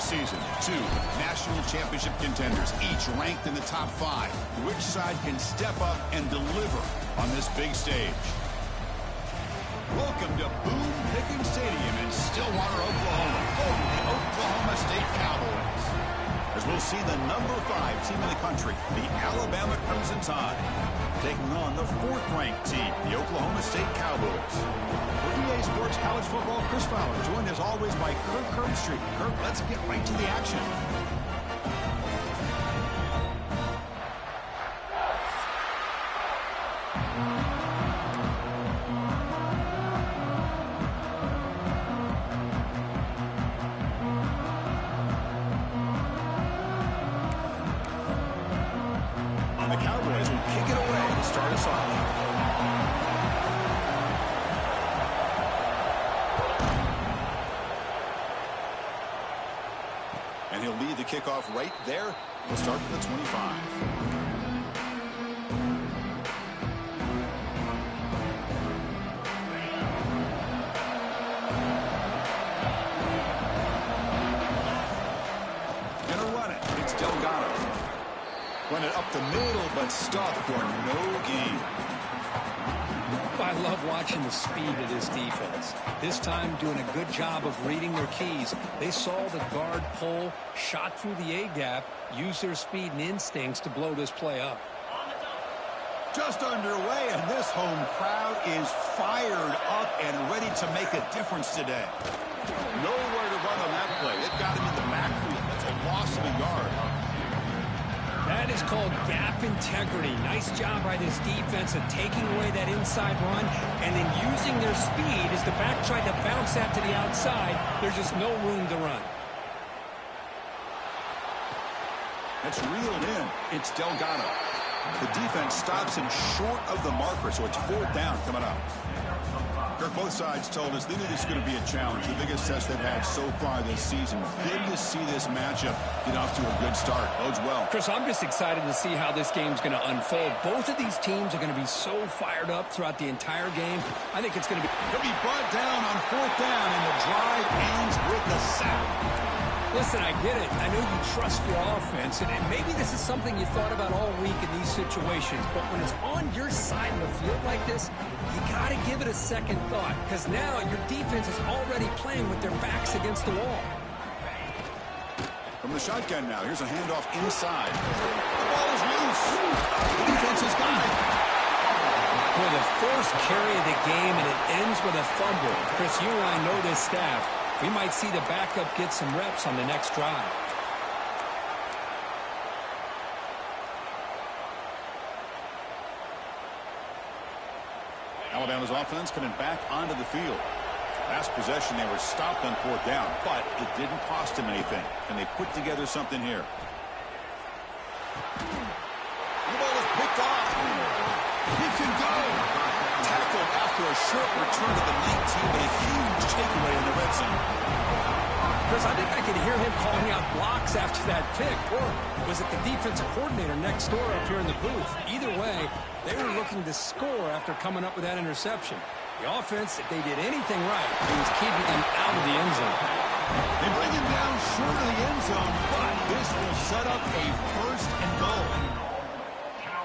season. Two national championship contenders, each ranked in the top 5. Which side can step up and deliver on this big stage? Welcome to Boone Pickens Stadium in Stillwater, Oklahoma, home of the Oklahoma State Cowboys. As we'll see the number 5 team in the country, the Alabama Crimson Tide, taking on the 4th-ranked team, the Oklahoma State Cowboys. For EA Sports College Football, Chris Fowler, joined as always by Kirk Herbstreit. Kirk, let's get right to the action. The Cowboys will kick it away to start us off. And he'll lead the kickoff right there. We'll start with the 25. Gonna run it. It's Delgado. Run it up the middle, but stop for no gain. I love watching the speed of this defense. This time doing a good job of reading their keys. They saw the guard pull, shot through the A-gap, used their speed and instincts to blow this play up. Just underway, and this home crowd is fired up and ready to make a difference today. Nowhere to run on that play. It got him in the backfield. That's a loss of a yard. That is called gap integrity. Nice job by this defense of taking away that inside run and then using their speed as the back tried to bounce that to the outside. There's just no room to run. That's reeled in. It's Delgado. The defense stops him short of the marker, so it's 4th down coming up. Kirk, both sides told us they knew this is going to be a challenge, the biggest test they've had so far this season. Good to see this matchup get off to a good start. Bodes well. Chris, I'm just excited to see how this game's going to unfold. Both of these teams are going to be so fired up throughout the entire game. I think it's going to be... He'll be brought down on 4th down, and the drive ends with the sack. Listen, I get it. I know you trust your offense, and maybe this is something you thought about all week in these situations, but when it's on your side of the field like this, you got to give it a second thought, because now your defense is already playing with their backs against the wall. From the shotgun now, here's a handoff inside. The ball is loose. The defense has got it. For the first carry of the game, and it ends with a fumble. Chris, you and I know this staff. We might see the backup get some reps on the next drive. Alabama's offense coming back onto the field. Last possession, they were stopped on 4th down, but it didn't cost them anything. And they put together something here. The ball is picked off. He can go. Tackled after a short return to the 19, but a huge takeaway in the red zone. Chris, I think I could hear him calling out blocks after that pick. Or was it the defensive coordinator next door up here in the booth? Either way, they were looking to score after coming up with that interception. The offense, if they did anything right, it was keeping them out of the end zone. They bring him down short of the end zone, but this will set up a 1st and goal.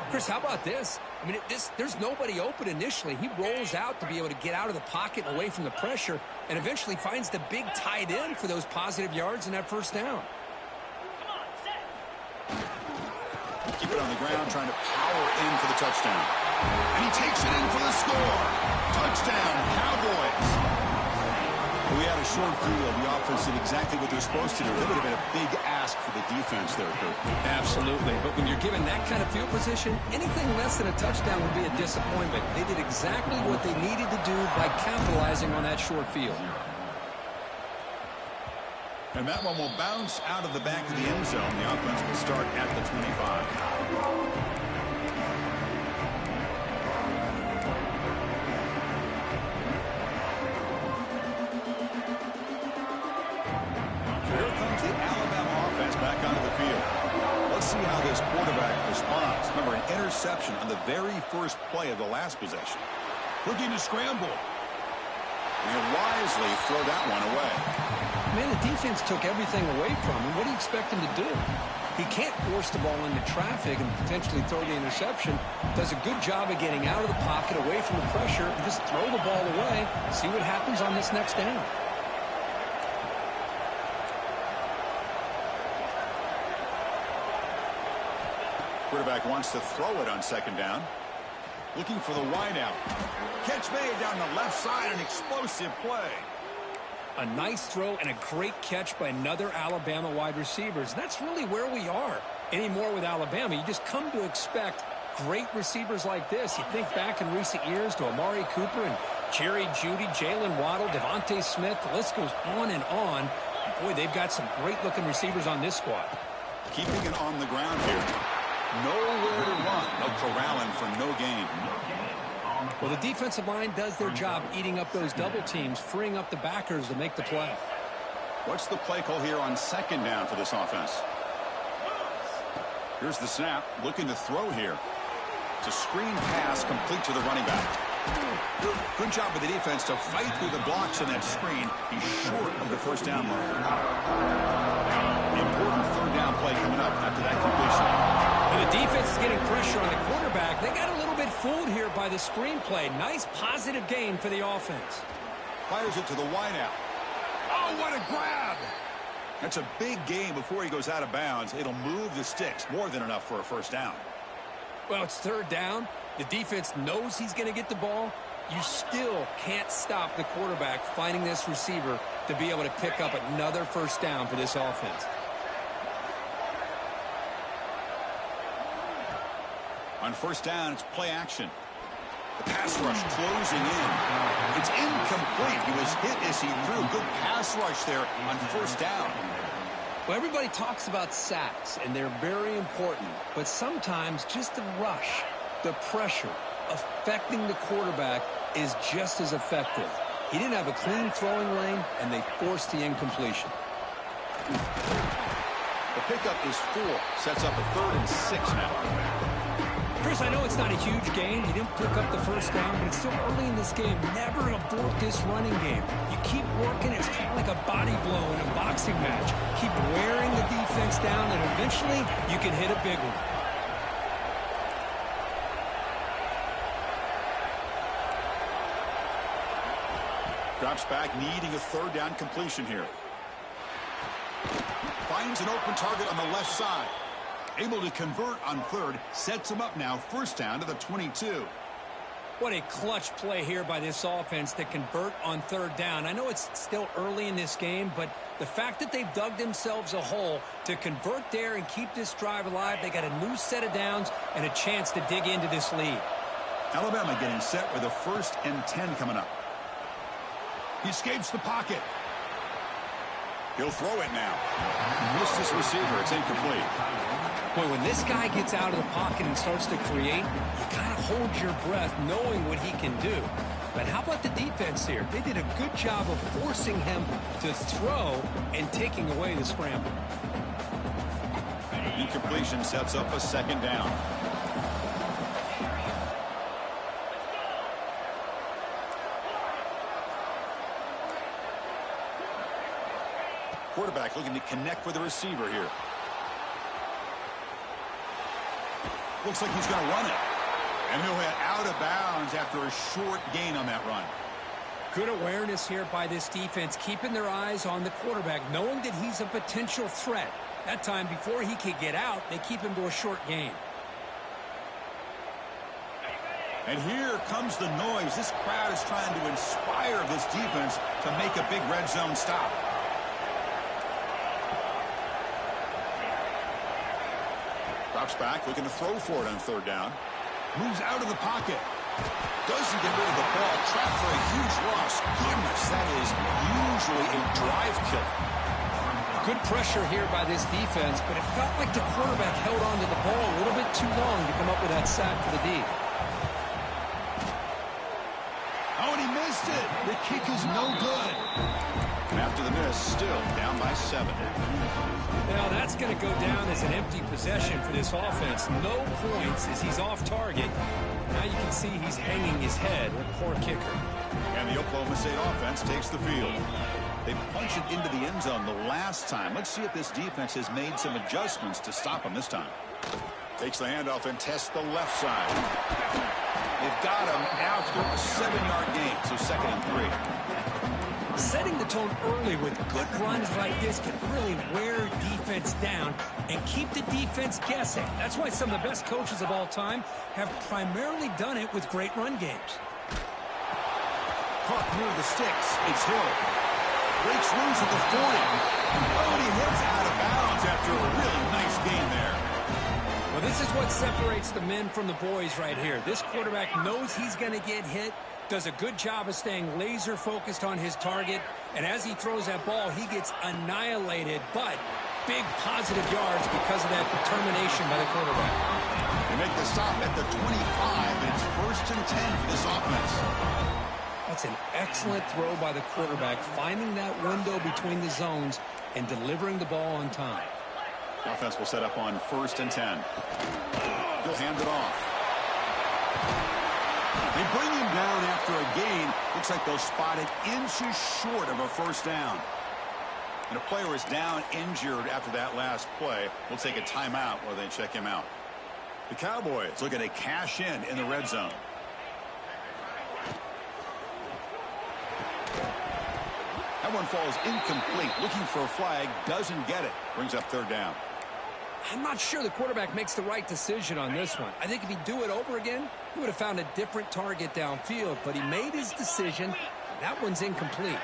Chris, how about this? I mean, there's nobody open initially. He rolls out to be able to get out of the pocket and away from the pressure and eventually finds the big tight end for those positive yards in that 1st down. Keep it on the ground, trying to power in for the touchdown. And he takes it in for the score. Touchdown, Cowboys. We had a short field. The offense did exactly what they're supposed to do. That would have been a big ask for the defense there, Kurt. Absolutely. But when you're given that kind of field position, anything less than a touchdown would be a disappointment. They did exactly what they needed to do by capitalizing on that short field. And that one will bounce out of the back of the end zone. The offense will start at the 25. Back onto the field. Let's see how this quarterback responds. Remember, an interception on the very first play of the last possession. Looking to scramble. And wisely throw that one away. man, the defense took everything away from him. What do you expect him to do? He can't force the ball into traffic and potentially throw the interception. Does a good job of getting out of the pocket, away from the pressure, and just throw the ball away. See what happens on this next down. Quarterback wants to throw it on second down. Looking for the wideout. Catch made down the left side, an explosive play. A nice throw and a great catch by another Alabama wide receivers. That's really where we are anymore with Alabama. You just come to expect great receivers like this. You think back in recent years to Amari Cooper and Jerry Jeudy, Jalen Waddle, Devontae Smith. The list goes on and on. And boy, they've got some great-looking receivers on this squad. Keeping it on the ground here. Nowhere to run. They'll corral him for no gain. Well, the defensive line does their job eating up those double teams, freeing up the backers to make the play. What's the play call here on second down for this offense? Here's the snap. Looking to throw here. It's a screen pass complete to the running back. Good job with the defense to fight through the blocks in that screen. He's short of the first down mark. The important third down play coming up after that completion. And the defense is getting pressure on the quarterback. They got a little bit fooled here by the screenplay. Nice positive gain for the offense. Fires it to the wideout. Oh, what a grab! That's a big gain before he goes out of bounds. It'll move the sticks. More than enough for a first down. Well, it's third down. The defense knows he's going to get the ball. You still can't stop the quarterback finding this receiver to be able to pick up another first down for this offense. On first down, it's play action. The pass rush closing in. It's incomplete. He was hit as he threw. Good pass rush there on first down. Well, everybody talks about sacks, and they're very important. But sometimes just the rush, the pressure, affecting the quarterback is just as effective. He didn't have a clean throwing lane, and they forced the incompletion. The pickup is 4. Sets up a 3rd and 6 now. Chris, I know it's not a huge game. You didn't pick up the first down, but it's still early in this game. Never abort this running game. You keep working. It's kind of like a body blow in a boxing match. Keep wearing the defense down, and eventually you can hit a big one. Drops back, needing a third down completion here. Finds an open target on the left side. Able to convert on third. Sets him up now. First down to the 22. What a clutch play here by this offense to convert on third down. I know it's still early in this game, but the fact that they've dug themselves a hole to convert there and keep this drive alive, they got a new set of downs and a chance to dig into this lead. Alabama getting set with a 1st and 10 coming up. He escapes the pocket. He'll throw it now. Missed his receiver. It's incomplete. Boy, when this guy gets out of the pocket and starts to create, you kind of hold your breath knowing what he can do. But how about the defense here? They did a good job of forcing him to throw and taking away the scramble. Incompletion sets up a second down. Quarterback looking to connect with the receiver here. Looks like he's going to run it. And he'll head out of bounds after a short gain on that run. Good awareness here by this defense, keeping their eyes on the quarterback, knowing that he's a potential threat. That time, before he could get out, they keep him to a short gain. And here comes the noise. This crowd is trying to inspire this defense to make a big red zone stop. Drops back, looking to throw for it on third down. Moves out of the pocket. Doesn't get rid of the ball. Trapped for a huge loss. Goodness, that is usually a drive killer. Good pressure here by this defense, but it felt like the quarterback held on to the ball a little bit too long to come up with that sack for the D. Oh, and he missed it. The kick is no good. And after the miss, still down by 7. Now that's going to go down as an empty possession for this offense. No points as he's off target. Now you can see he's hanging his head. A poor kicker. And the Oklahoma State offense takes the field. They punched it into the end zone the last time. Let's see if this defense has made some adjustments to stop them this time. Takes the handoff and tests the left side. They've got him after a 7-yard gain, so 2nd and 3. Setting the tone early with good runs like this can really wear defense down and keep the defense guessing. That's why some of the best coaches of all time have primarily done it with great run games. Caught near the sticks. It's Hill. Breaks loose at the 40. Oh, and he hits out of bounds after a really nice gain there. Well, this is what separates the men from the boys right here. This quarterback knows he's going to get hit, does a good job of staying laser focused on his target, and as he throws that ball, he gets annihilated, but big positive yards because of that determination by the quarterback. They make the stop at the 25, and it's 1st and 10 for this offense. That's an excellent throw by the quarterback, finding that window between the zones and delivering the ball on time. The offense will set up on 1st and 10. He'll hand it off. They bring him down after a gain. Looks like they'll spot it inches short of a 1st down. And a player is down injured after that last play. We'll take a timeout while they check him out. The Cowboys looking to cash in the red zone. That one falls incomplete. Looking for a flag. Doesn't get it. Brings up 3rd down. I'm not sure the quarterback makes the right decision on this one. I think if he'd do it over again, he would have found a different target downfield, but he made his decision. That one's incomplete.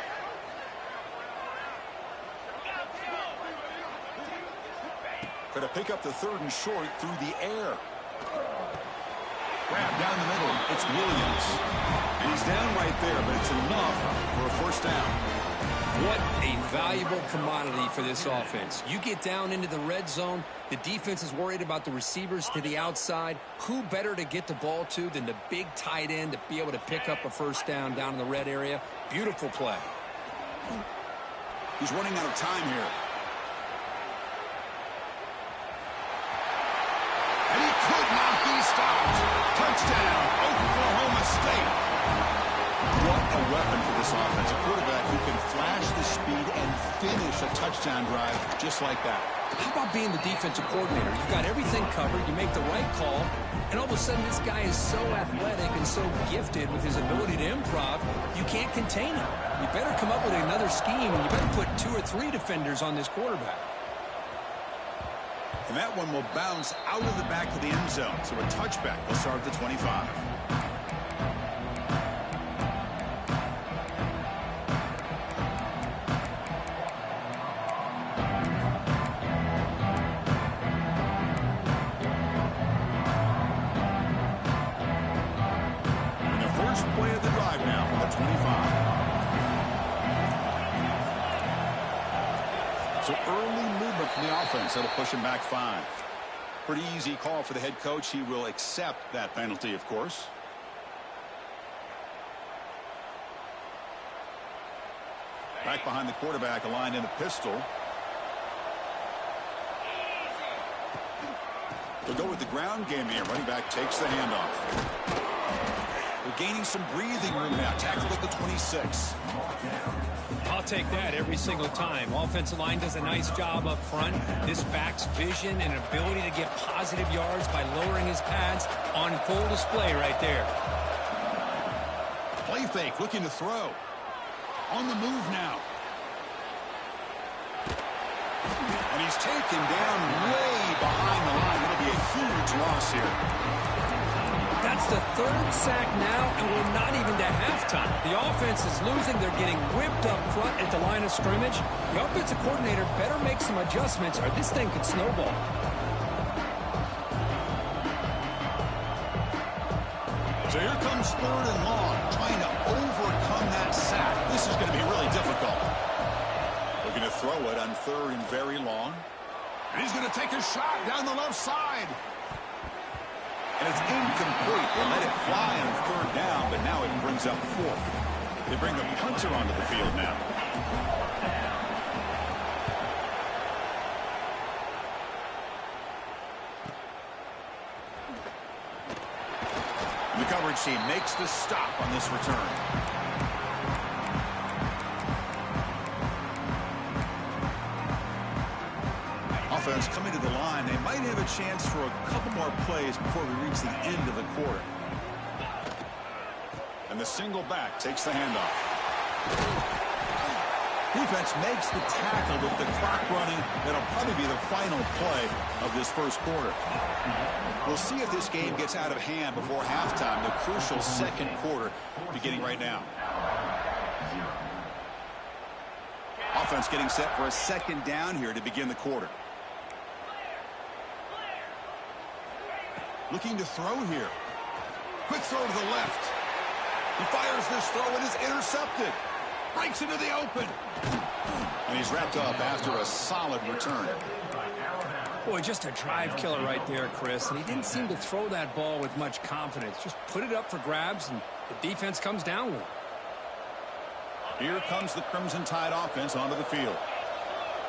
Going to pick up the 3rd and short through the air. Grab down the middle. It's Williams. And he's down right there, but it's enough for a 1st down. What a valuable commodity for this offense. You get down into the red zone, the defense is worried about the receivers to the outside. Who better to get the ball to than the big tight end to be able to pick up a 1st down in the red area? Beautiful play. He's running out of time here. And he could not be stopped. Touchdown, Oklahoma State. What a weapon for this offense. A quarterback who can flash the speed and finish a touchdown drive just like that. How about being the defensive coordinator? You've got everything covered. You make the right call. And all of a sudden, this guy is so athletic and so gifted with his ability to improv, you can't contain him. You better come up with another scheme, and you better put 2 or 3 defenders on this quarterback. And that one will bounce out of the back of the end zone. So a touchback will start at the 25. So early movement from the offense. That'll push him back 5. Pretty easy call for the head coach. He will accept that penalty, of course. Back behind the quarterback, aligned in the pistol. They'll go with the ground game here. Running back takes the handoff. They're gaining some breathing room now. Tackled at the 26. I'll take that every single time. Offensive line does a nice job up front. This back's vision and ability to get positive yards by lowering his pads on full display right there. Play fake, looking to throw. On the move now. And he's taken down way behind the line. It'll be a huge loss here. That's the 3rd sack now, and we're not even to halftime. The offense is losing. They're getting whipped up front at the line of scrimmage. The offensive coordinator better make some adjustments, or this thing could snowball. So here comes 3rd and long, trying to overcome that sack. This is going to be really difficult. Looking to throw it on 3rd and very long. And he's going to take a shot down the left side. And it's incomplete. They let it fly on 3rd down, but now it brings up 4th. They bring the punter onto the field now. The coverage team makes the stop on this return. offense coming to the line. They might have a chance for a couple more plays before we reach the end of the quarter. And the single back takes the handoff. Defense makes the tackle with the clock running. That'll probably be the final play of this first quarter. We'll see if this game gets out of hand before halftime. The crucial second quarter beginning right now. Offense getting set for a second down here to begin the quarter. Looking to throw here. Quick throw to the left. He fires this throw and is intercepted. Breaks into the open. And he's wrapped up after a solid return. Boy, just a drive killer right there, Chris. And he didn't seem to throw that ball with much confidence. Just put it up for grabs, and the defense comes down with it. Here comes the Crimson Tide offense onto the field.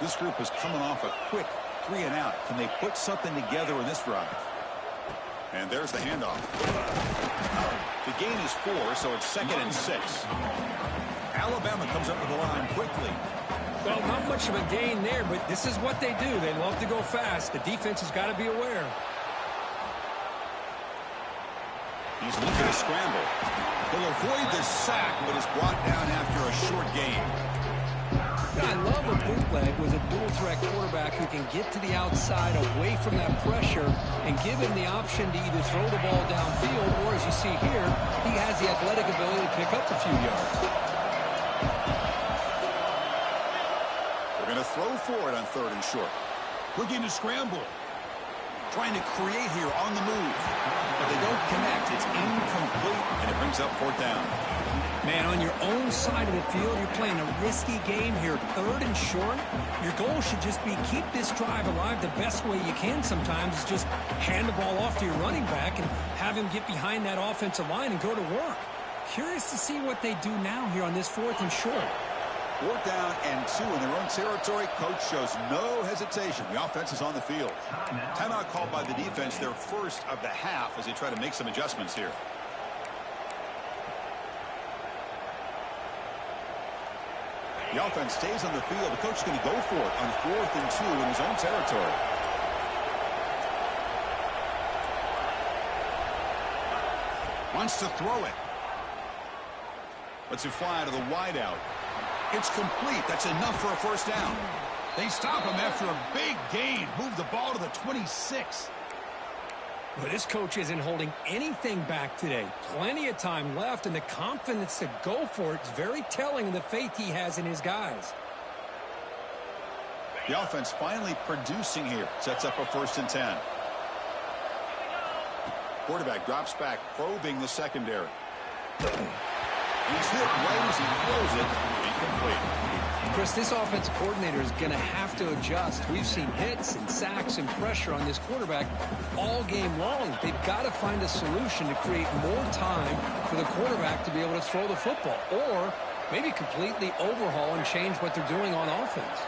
This group is coming off a quick 3-and-out. Can they put something together in this drive? And there's the handoff. The gain is 4, so it's 2nd and 6. Alabama comes up to the line quickly. Well, not much of a gain there, but this is what they do. They love to go fast. The defense has got to be aware. He's looking to scramble. He'll avoid the sack, but is brought down after a short gain. I love a bootleg with a dual-threat quarterback who can get to the outside away from that pressure and give him the option to either throw the ball downfield or, as you see here, he has the athletic ability to pick up a few yards. They're going to throw for it on 3rd and short. Looking to scramble. Trying to create here on the move. But they don't connect. It's incomplete, and it brings up 4th down. Man, on your own side of the field, you're playing a risky game here. 3rd and short. Your goal should just be keep this drive alive the best way you can sometimes. Is just hand the ball off to your running back and have him get behind that offensive line and go to work. Curious to see what they do now here on this 4th and short. 4th down and 2 in their own territory. Coach shows no hesitation. The offense is on the field. Timeout called by the defense, their first of the half, as they try to make some adjustments here. The offense stays on the field. The coach is going to go for it on 4th and 2 in his own territory. Wants to throw it. Lets it fly to the wideout. It's complete. That's enough for a 1st down. They stop him after a big gain. Move the ball to the 26. But this coach isn't holding anything back today. Plenty of time left, and the confidence to go for it is very telling of the faith he has in his guys. The offense finally producing here. Sets up a 1st and 10. Quarterback drops back, probing the secondary. He's hit right as he throws it. Incomplete. Chris, this offensive coordinator is going to have to adjust. We've seen hits and sacks and pressure on this quarterback all game long. They've got to find a solution to create more time for the quarterback to be able to throw the football, or maybe completely overhaul and change what they're doing on offense.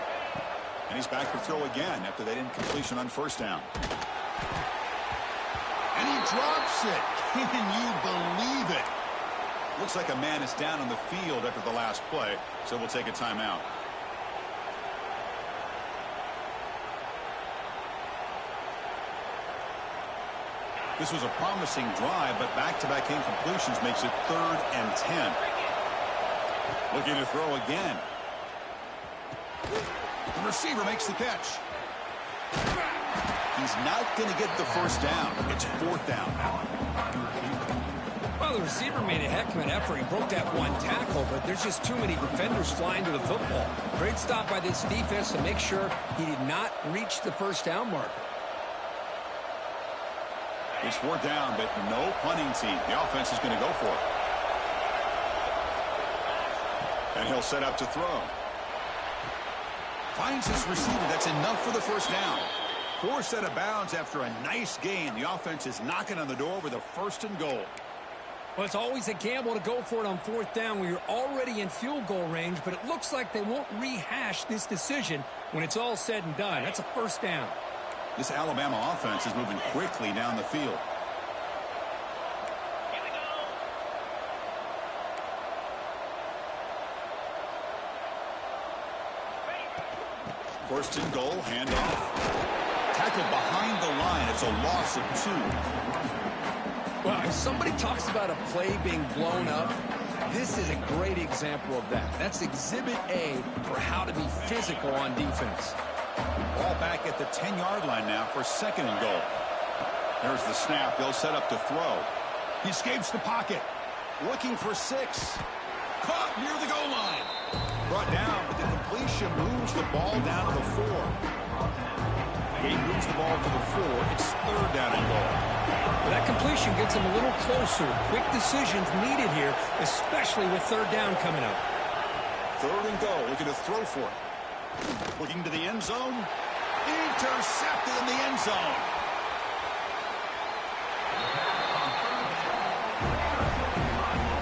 And he's back to throw again after that incompletion on 1st down. And he drops it. Can you believe it? Looks like a man is down on the field after the last play, so we'll take a timeout. This was a promising drive, but back-to-back incompletions makes it 3rd and 10. Looking to throw again. The receiver makes the catch. He's not going to get the 1st down. It's 4th down. Well, the receiver made a heck of an effort. He broke that one tackle, but there's just too many defenders flying to the football. Great stop by this defense to make sure he did not reach the 1st down marker. It's 4th down, but no punting team. The offense is going to go for it. And he'll set up to throw. Finds his receiver. That's enough for the 1st down. Forced out of bounds after a nice gain. The offense is knocking on the door with a 1st and goal. Well, it's always a gamble to go for it on 4th down when you're already in field goal range, but it looks like they won't rehash this decision when it's all said and done. That's a 1st down. This Alabama offense is moving quickly down the field. First and goal, handoff. tackled behind the line. It's a loss of 2. Well, if somebody talks about a play being blown up, this is a great example of that. That's exhibit A for how to be physical on defense. Ball back at the 10-yard line now for 2nd and goal. There's the snap. They'll set up to throw. He escapes the pocket. Looking for 6. Caught near the goal line. Brought down, but the completion moves the ball down to the 4. He moves the ball to the 4. It's 3rd down and goal. Well, that completion gets him a little closer. Quick decisions needed here, especially with 3rd down coming up. 3rd and goal. Looking to throw for it. Looking to the end zone. Intercepted in the end zone.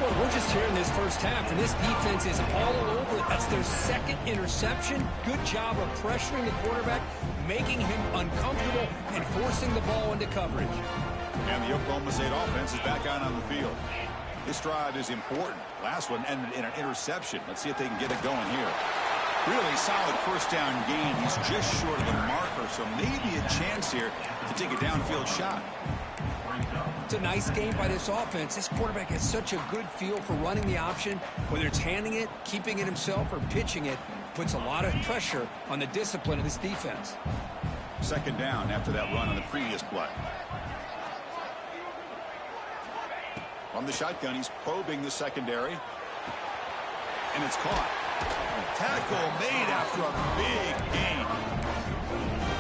Well, we're just here in this first half, and this defense is all over it. That's their 2nd interception. Good job of pressuring the quarterback, making him uncomfortable, and forcing the ball into coverage. And the Oklahoma State offense is back out on the field. This drive is important. Last one ended in an interception. Let's see if they can get it going here. Really solid first down gain. He's just short of the marker, so maybe a chance here to take a downfield shot. It's a nice game by this offense. This quarterback has such a good feel for running the option. Whether it's handing it, keeping it himself, or pitching it, puts a lot of pressure on the discipline of this defense. 2nd down after that run on the previous play. On the shotgun, he's probing the secondary. And it's caught. Tackle made after a big gain.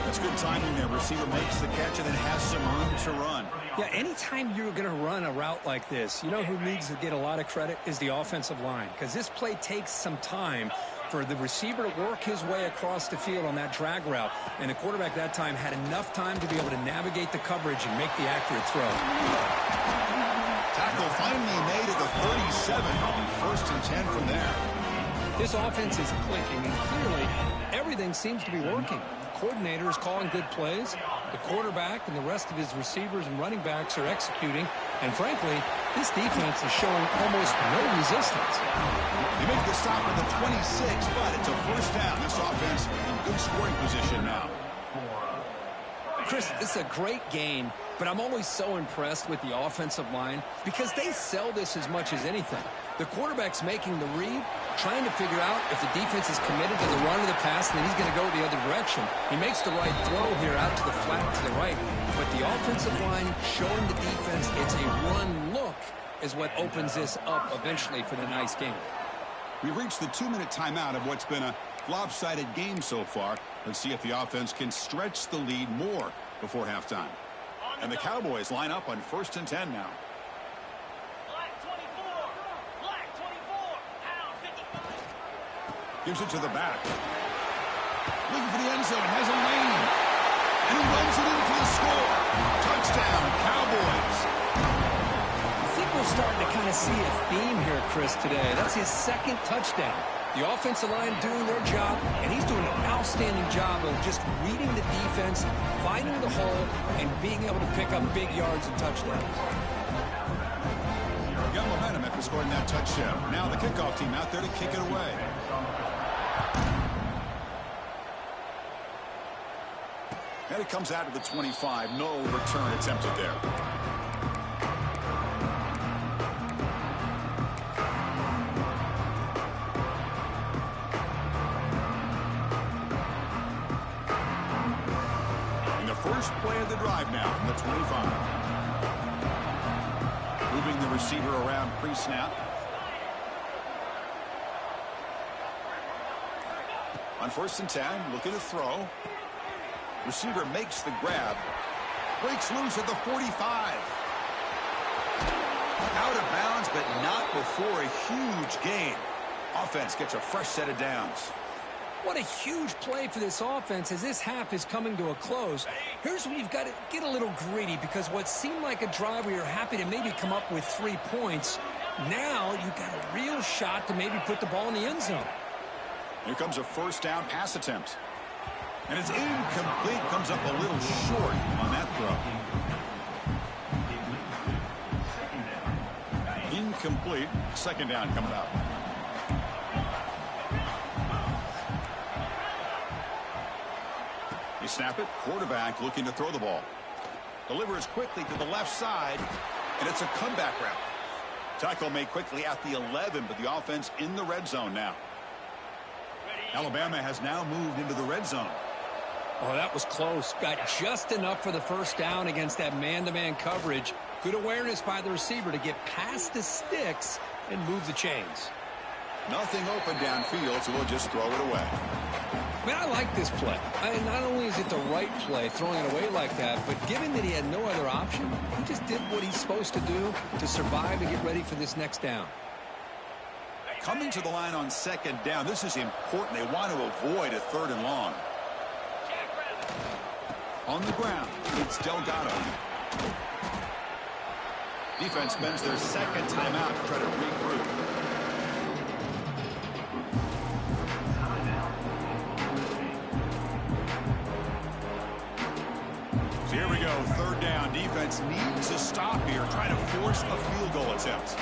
That's good timing there. Receiver makes the catch and then has some room to run. Yeah, anytime you're going to run a route like this, you know who needs to get a lot of credit is the offensive line. Because this play takes some time for the receiver to work his way across the field on that drag route. And the quarterback that time had enough time to be able to navigate the coverage and make the accurate throw. Tackle finally made at the 37. 1st and 10 from there. This offense is clicking, and clearly everything seems to be working. The coordinator is calling good plays. The quarterback and the rest of his receivers and running backs are executing. And frankly, this defense is showing almost no resistance. They make the stop at the 26, but it's a 1st down. This offense in good scoring position now. Chris, this is a great game, but I'm always so impressed with the offensive line because they sell this as much as anything. The quarterback's making the read, trying to figure out if the defense is committed to the run or the pass, and then he's going to go the other direction. He makes the right throw here out to the flat to the right, but the offensive line showing the defense it's a run look is what opens this up eventually for the nice game. We've reached the 2-minute timeout of what's been a lopsided game so far. Let's see if the offense can stretch the lead more before halftime. And the Cowboys line up on 1st and 10 now. Gives it to the back. Looking for the end zone. Has a lane. And he runs it in for the score. Touchdown, Cowboys. I think we're starting to kind of see a theme here, Chris, today. That's his 2nd touchdown. The offensive line doing their job, and he's doing an outstanding job of just reading the defense, finding the hole, and being able to pick up big yards and touchdowns. Got momentum after scoring that touchdown. Now the kickoff team out there to kick it away. And it comes out of the 25. No return attempted there. And the first play of the drive now from the 25. Moving the receiver around pre-snap. On 1st and 10, looking to throw. Receiver makes the grab. Breaks loose at the 45. Out of bounds, but not before a huge gain. Offense gets a fresh set of downs. What a huge play for this offense as this half is coming to a close. Here's where you've got to get a little greedy because what seemed like a drive where you're happy to maybe come up with 3 points, now you've got a real shot to maybe put the ball in the end zone. Here comes a 1st down pass attempt. And it's incomplete. Comes up a little short on that throw. Incomplete. 2nd down coming up. He snap it. Quarterback looking to throw the ball. Delivers quickly to the left side, and it's a comeback route. Tackle made quickly at the 11, but the offense in the red zone now. Alabama has now moved into the red zone. Oh, that was close. Got just enough for the first down against that man-to-man coverage. Good awareness by the receiver to get past the sticks and move the chains. Nothing open downfield, so we'll just throw it away. Man, I like this play. Not only is it the right play, throwing it away like that, but given that he had no other option, he just did what he's supposed to do to survive and get ready for this next down. Coming to the line on second down, this is important. They want to avoid a 3rd and long. On the ground, it's Delgado. Defense spends their second timeout to try to regroup. So here we go, 3rd down. Defense needs a stop here, trying to force a field goal attempt.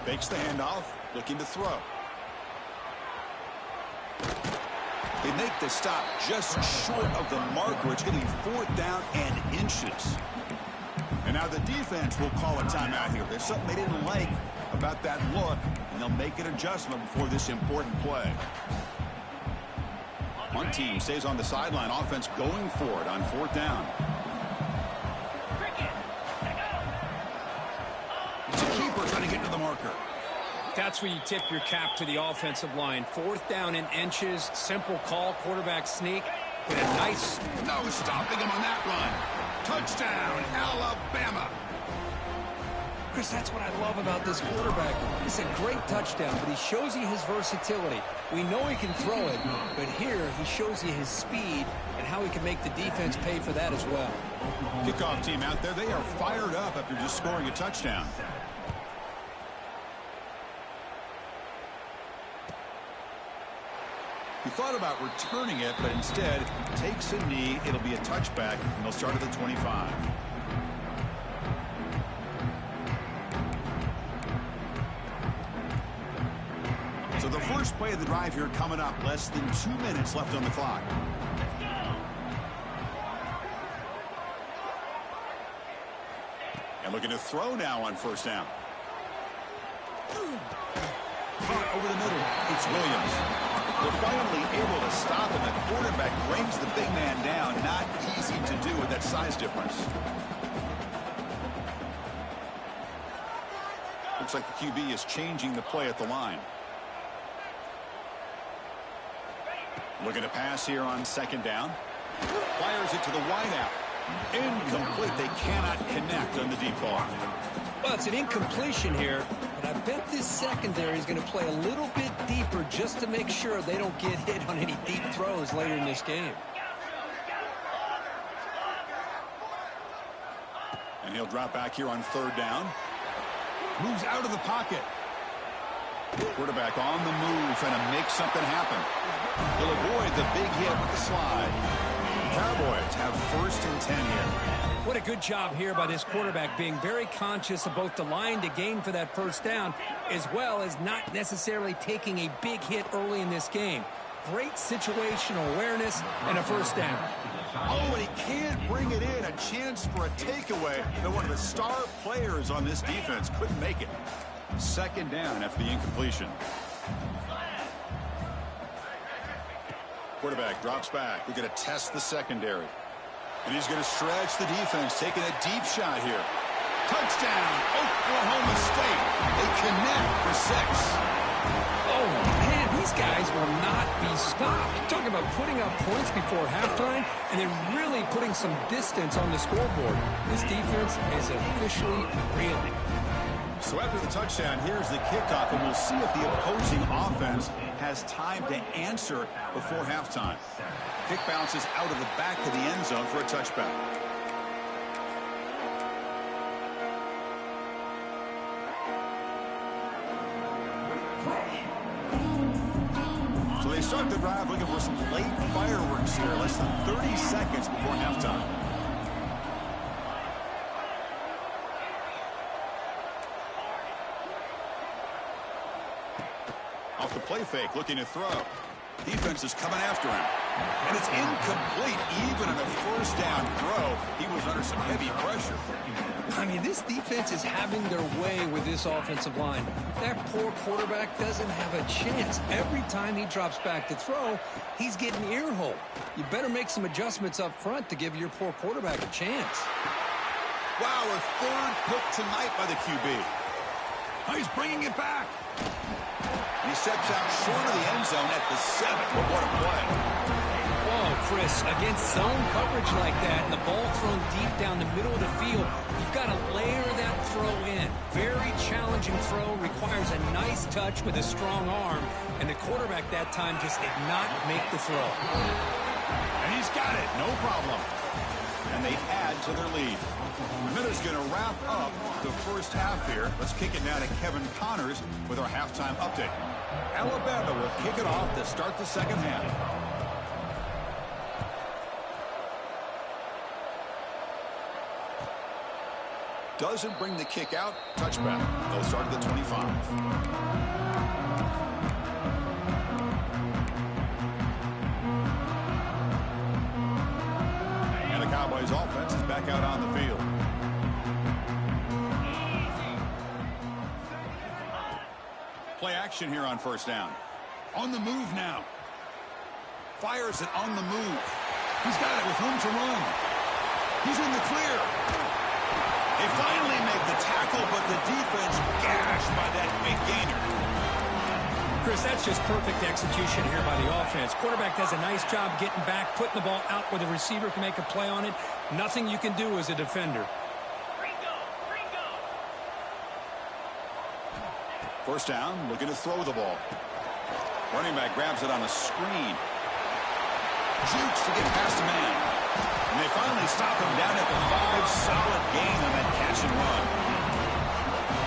Fakes the handoff, looking to throw. They make the stop just short of the marker. It's going to be 4th down and inches. And now the defense will call a timeout here. There's something they didn't like about that look, and they'll make an adjustment before this important play. One team stays on the sideline. Offense going for it on 4th down. It's a keeper trying to get to the marker. That's where you tip your cap to the offensive line. 4th down in inches. Simple call. Quarterback sneak. With a nice... No stopping him on that run. Touchdown, Alabama. Chris, that's what I love about this quarterback. It's a great touchdown, but he shows you his versatility. We know he can throw it, but here he shows you his speed and how he can make the defense pay for that as well. Kickoff team out there. They are fired up after just scoring a touchdown. He thought about returning it, but instead takes a knee. It'll be a touchback, and they'll start at the 25. So the first play of the drive here coming up. Less than 2 minutes left on the clock. And looking to throw now on 1st down. Caught over the middle. It's Williams. They're finally able to stop him. The quarterback brings the big man down. Not easy to do with that size difference. Looks like the QB is changing the play at the line. Looking to pass here on 2nd down. Fires it to the wideout. Incomplete. They cannot connect on the deep ball. Well, it's an incompletion here, but I bet this secondary is going to play a little bit deeper just to make sure they don't get hit on any deep throws later in this game. And he'll drop back here on 3rd down. Moves out of the pocket. Quarterback on the move, trying to make something happen. He'll avoid the big hit with the slide. Cowboys have 1st and 10 here. What a good job here by this quarterback, being very conscious of both the line to gain for that 1st down, as well as not necessarily taking a big hit early in this game. Great situational awareness and a 1st down. Oh, and he can't bring it in. A chance for a takeaway, but one of the star players on this defense couldn't make it. 2nd down after the incompletion. Quarterback drops back. We're going to test the secondary. And he's going to stretch the defense, taking a deep shot here. Touchdown, Oklahoma State. They connect for 6. Oh, man, these guys will not be stopped. Talking about putting up points before halftime and then really putting some distance on the scoreboard. This defense is officially reeling. So after the touchdown, here's the kickoff, and we'll see if the opposing offense has time to answer before halftime. Kick bounces out of the back of the end zone for a touchback. So they start the drive looking for some late fireworks here, less than 30 seconds before halftime. Off the play fake, looking to throw. Defense is coming after him. And it's incomplete. Even on a first down throw, he was under some heavy pressure. I mean, this defense is having their way with this offensive line. That poor quarterback doesn't have a chance. Every time he drops back to throw, he's getting ear-holed. You better make some adjustments up front to give your poor quarterback a chance. Wow, a third pick tonight by the QB. Oh, he's bringing it back. He steps out short of the end zone at the 7. But what a play. Whoa, Chris, against zone coverage like that and the ball thrown deep down the middle of the field, you've got to layer that throw in. Very challenging throw, requires a nice touch with a strong arm, and the quarterback that time just did not make the throw. And he's got it, no problem. And they add to their lead. Miller's going to wrap up the first half here. Let's kick it now to Kevin Connors with our halftime update. Alabama will kick it off to start the second half. Doesn't bring the kick out. Touchback. They'll start at the 25. And the Cowboys offense is back out on the field. Play action here on first down. On the move now. Fires it on the move. He's got it with room to run. He's in the clear. They finally make the tackle, but the defense gashed by that big gainer. Chris, that's just perfect execution here by the offense. Quarterback does a nice job getting back, putting the ball out where the receiver can make a play on it. Nothing you can do as a defender. First down, looking to throw the ball. Running back grabs it on a screen. Jukes to get past a man. And they finally stop him down at the 5. Solid gain on that catch and run.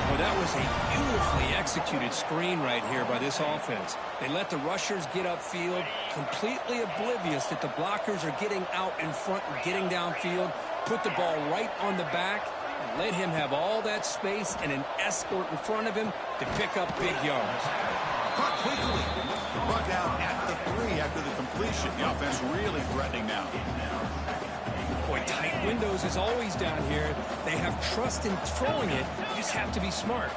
Well, that was a beautifully executed screen right here by this offense. They let the rushers get upfield, completely oblivious that the blockers are getting out in front and getting downfield, put the ball right on the back, and let him have all that space and an escort in front of him to pick up big yards. Caught quickly. Brought down at the 3 after the completion. The offense really threatening now. Boy, tight windows is always down here. They have trust in throwing it. You just have to be smart.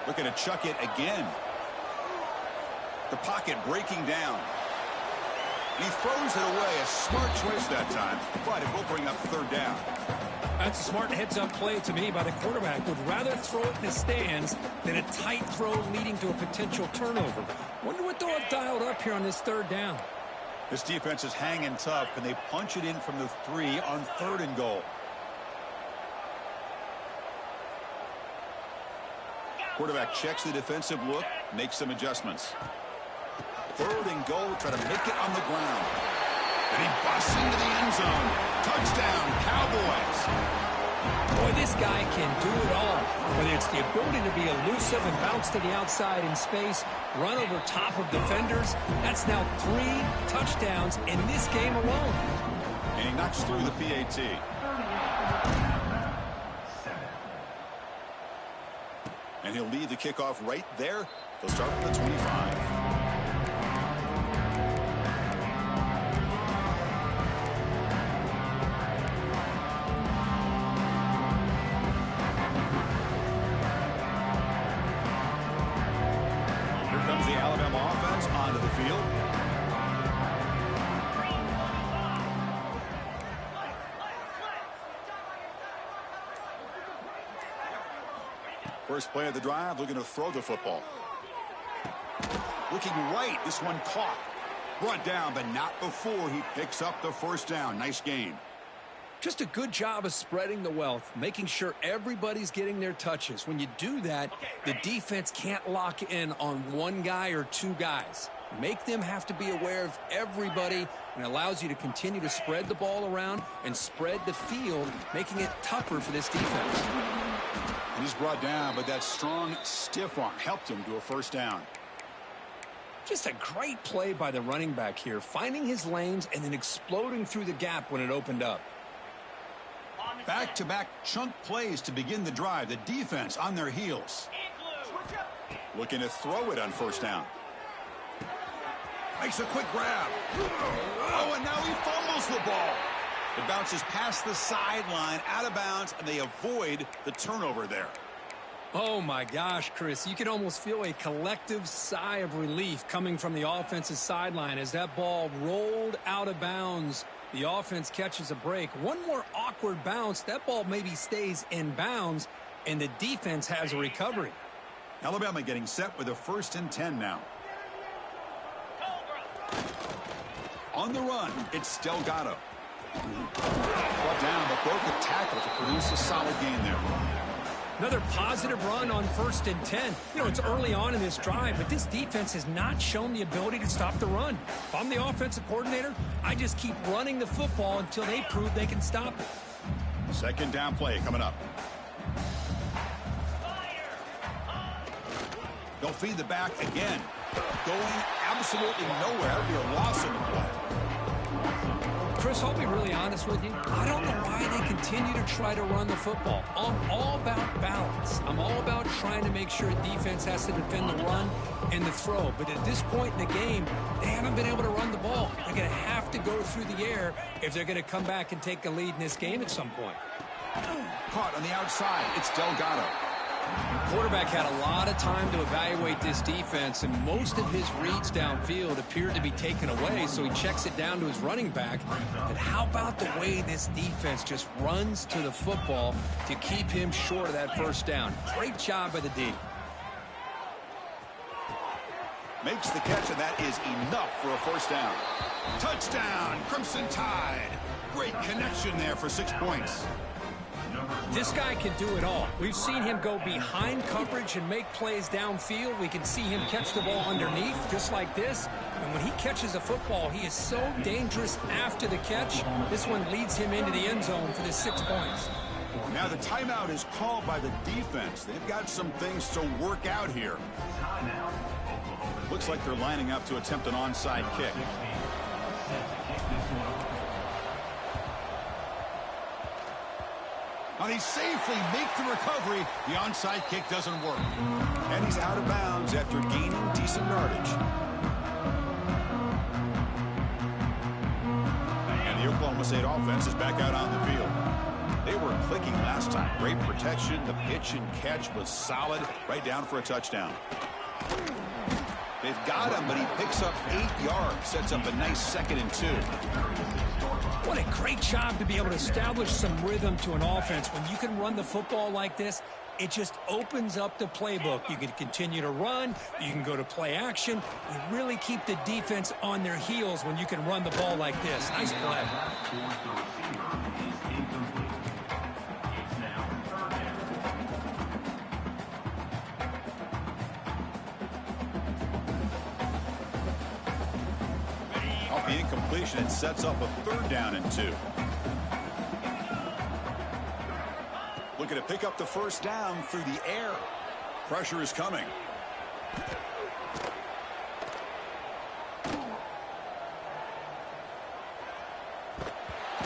Looking to chuck it again. The pocket breaking down. He throws it away. A smart choice that time, but it will bring up third down. That's a smart heads-up play to me by the quarterback. Would rather throw it in the stands than a tight throw leading to a potential turnover. Wonder what they'll have dialed up here on this third down. This defense is hanging tough. Can they punch it in from the 3 on 3rd and goal? Quarterback checks the defensive look, makes some adjustments. 3rd and goal, try to make it on the ground. And he busts into the end zone. Touchdown, Cowboys. Boy, this guy can do it all. Whether it's the ability to be elusive and bounce to the outside in space, run over top of defenders. That's now 3 touchdowns in this game alone. And he knocks through the PAT. And he'll lead the kickoff right there. They'll start with the 25. First play of the drive, looking to throw the football. Looking right, this one caught. Brought down, but not before he picks up the first down. Nice gain. Just a good job of spreading the wealth, making sure everybody's getting their touches. When you do that, the defense can't lock in on one guy or 2 guys. Make them have to be aware of everybody, and allows you to continue to spread the ball around and spread the field, making it tougher for this defense. He's brought down, but that strong, stiff arm helped him to a first down. Just a great play by the running back here, finding his lanes and then exploding through the gap when it opened up. Back-to-back chunk plays to begin the drive. The defense on their heels. Looking to throw it on first down. Makes a quick grab. Oh, and now he fumbles the ball. It bounces past the sideline, out of bounds, and they avoid the turnover there. Oh, my gosh, Chris. You can almost feel a collective sigh of relief coming from the offensive sideline as that ball rolled out of bounds. The offense catches a break. One more awkward bounce. That ball maybe stays in bounds, and the defense has a recovery. Alabama getting set with a 1st and 10 now. On the run, it's Delgado. Brought down, but broke a tackle to produce a solid gain there. Another positive run on 1st and 10. You know, it's early on in this drive, but this defense has not shown the ability to stop the run. If I'm the offensive coordinator, I just keep running the football until they prove they can stop it. 2nd down play coming up. They'll feed the back again. Going absolutely nowhere. Be a loss in the play. Chris, I'll be really honest with you. I don't know why they continue to try to run the football. I'm all about balance. I'm all about trying to make sure a defense has to defend the run and the throw. But at this point in the game, they haven't been able to run the ball. They're going to have to go through the air if they're going to come back and take a lead in this game at some point. Caught on the outside. It's Delgado. The quarterback had a lot of time to evaluate this defense, and most of his reads downfield appeared to be taken away, so he checks it down to his running back. And how about the way this defense just runs to the football to keep him short of that 1st down? Great job by the D. Makes the catch, and that is enough for a 1st down. Touchdown, Crimson Tide. Great connection there for 6 points. This guy can do it all. We've seen him go behind coverage and make plays downfield. We can see him catch the ball underneath just like this. And when he catches a football, he is so dangerous after the catch. This one leads him into the end zone for the 6 points. Now the timeout is called by the defense. They've got some things to work out here. Looks like they're lining up to attempt an onside kick. Now they safely make the recovery. The onside kick doesn't work. And he's out of bounds after gaining decent yardage. And the Oklahoma State offense is back out on the field. They were clicking last time. Great protection. The pitch and catch was solid. Right down for a touchdown. They've got him, but he picks up 8 yards. Sets up a nice 2nd and 2. What a great job to be able to establish some rhythm to an offense. When you can run the football like this, it just opens up the playbook. You can continue to run. You can go to play action. You really keep the defense on their heels when you can run the ball like this. Nice play. The incompletion, it sets up a 3rd down and 2. Looking to pick up the 1st down through the air. Pressure is coming.